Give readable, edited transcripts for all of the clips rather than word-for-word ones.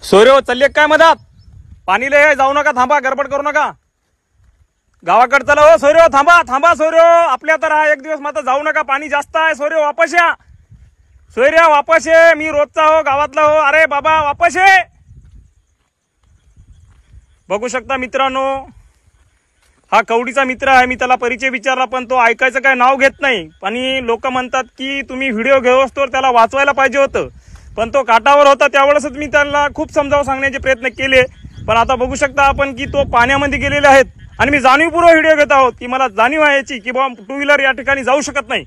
सोयरे चालले काय मधात? पाणी लय जाऊ नका, थांबा, गडबड करू नका. गावाकडे चला हो सोयरे, थांबा थांबा सोयरे, आपल्या तर हा एक दिवस मात्र जाऊ नका, पाणी जास्त आहे. सोयरे वापस या, सोयरे वापस ये, मी रोजचा हो गावातला हो. अरे बाबा वापस ये. बघू शकता मित्रांनो, हा कवडीचा मित्र आहे. मी त्याला परिचय विचारला पण तो ऐकायचं काय नाव घेत नाही. आणि लोक म्हणतात की तुम्ही व्हिडिओ घेऊ असतो त्याला वाचवायला पाहिजे होतं, पण तो काठावर होता. त्यावेळेसच मी त्याला खूप समजावून सांगण्याचे प्रयत्न केले, पण आता बघू शकता आपण की तो पाण्यामध्ये गेलेले आहेत. आणि मी जाणीवपूर्वक व्हिडिओ घेत आहोत की मला जाणीव आहे याची की बाबा टू व्हीलर या ठिकाणी जाऊ शकत नाही.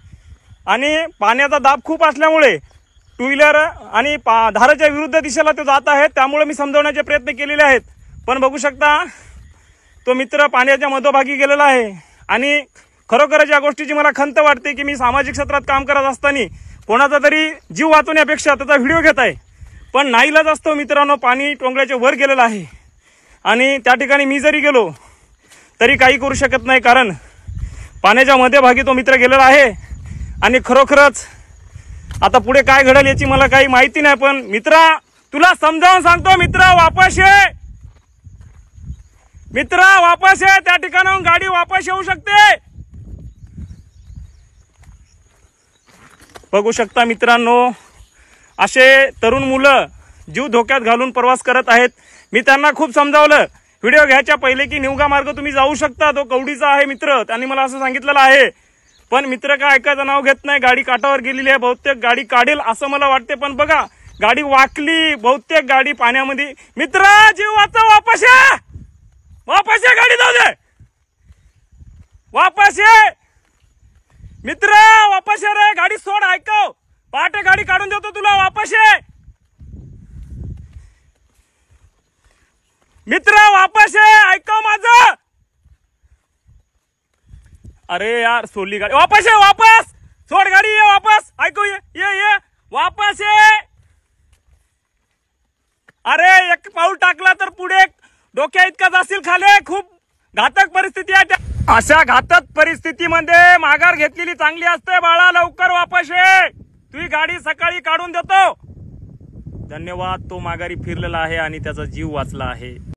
आणि पाण्याचा दाब खूप असल्यामुळे टू व्हीलर आणि धाराच्या विरुद्ध दिशेला तो जात आहे. त्यामुळे मी समजावण्याचे प्रयत्न केलेले आहेत. पण बघू शकता तो मित्र पाण्याच्या मध्यभागी गेलेला आहे. आणि खरोखरच या गोष्टीची मला खंत वाटते की मी सामाजिक क्षेत्रात काम करत असताना कोणाचा तरी जीव वाचवण्यापेक्षा त्याचा व्हिडिओ घेत आहे. पण नाईलाज असतो मित्रांनो, पाणी टोंगळ्याच्या वर गेलेलं आहे आणि त्या ठिकाणी मी जरी गेलो तरी काही करू शकत नाही, कारण पाण्याच्या मध्यभागी तो मित्र गेलेला आहे. आणि खरोखरच आता पुढे काय घडेल याची मला काही माहिती नाही. पण मित्रा, तुला समजावून सांगतो, मित्रा वापस ये, मित्रा वापस ये. त्या ठिकाणाहून गाडी वापस येऊ शकते. बघू शकता मित्रांनो, असे तरुण मुलं जीव धोक्यात घालून प्रवास करत आहेत. मी त्यांना खूप समजावलं व्हिडिओ घ्यायच्या पहिले की निवगा मार्ग तुम्ही जाऊ शकता, तो कवडीचा आहे मित्र, त्यांनी मला असं सांगितलेलं आहे. पण मित्र काय ऐकायचं नाव घेत नाही. गाडी काठावर गेलेली आहे, बहुतेक गाडी काढेल असं मला वाटते. पण बघा गाडी वाकली, बहुतेक गाडी पाण्यामध्ये. मित्र जीव वाचव, वापस ये, वापस ये, गाडी जाऊ दे, वापस ये मित्र, वापस ये रे, गाडी सोड, ऐकव, पहाटे गाडी काढून देतो तुला, वापस ये मित्र, वापस ये, ऐकव माझं. अरे यार सोडली गाडी, वापस ये, वापस सोड गाडी, ये वापस, ऐकू, ये वापस ये. अरे एक पाऊल टाकला तर पुढे डोक्या इतका जाशील खाले. खूप घातक परिस्थिती आहे. अशा घातक परिस्थितीमध्ये माघार घेतलेली चांगली असते बाळा. लवकर वापस ये, तुझी गाडी सकाळी काढून देतो. धन्यवाद. तो माघारी फिरलेला आहे आणि त्याचा जीव वाचला आहे.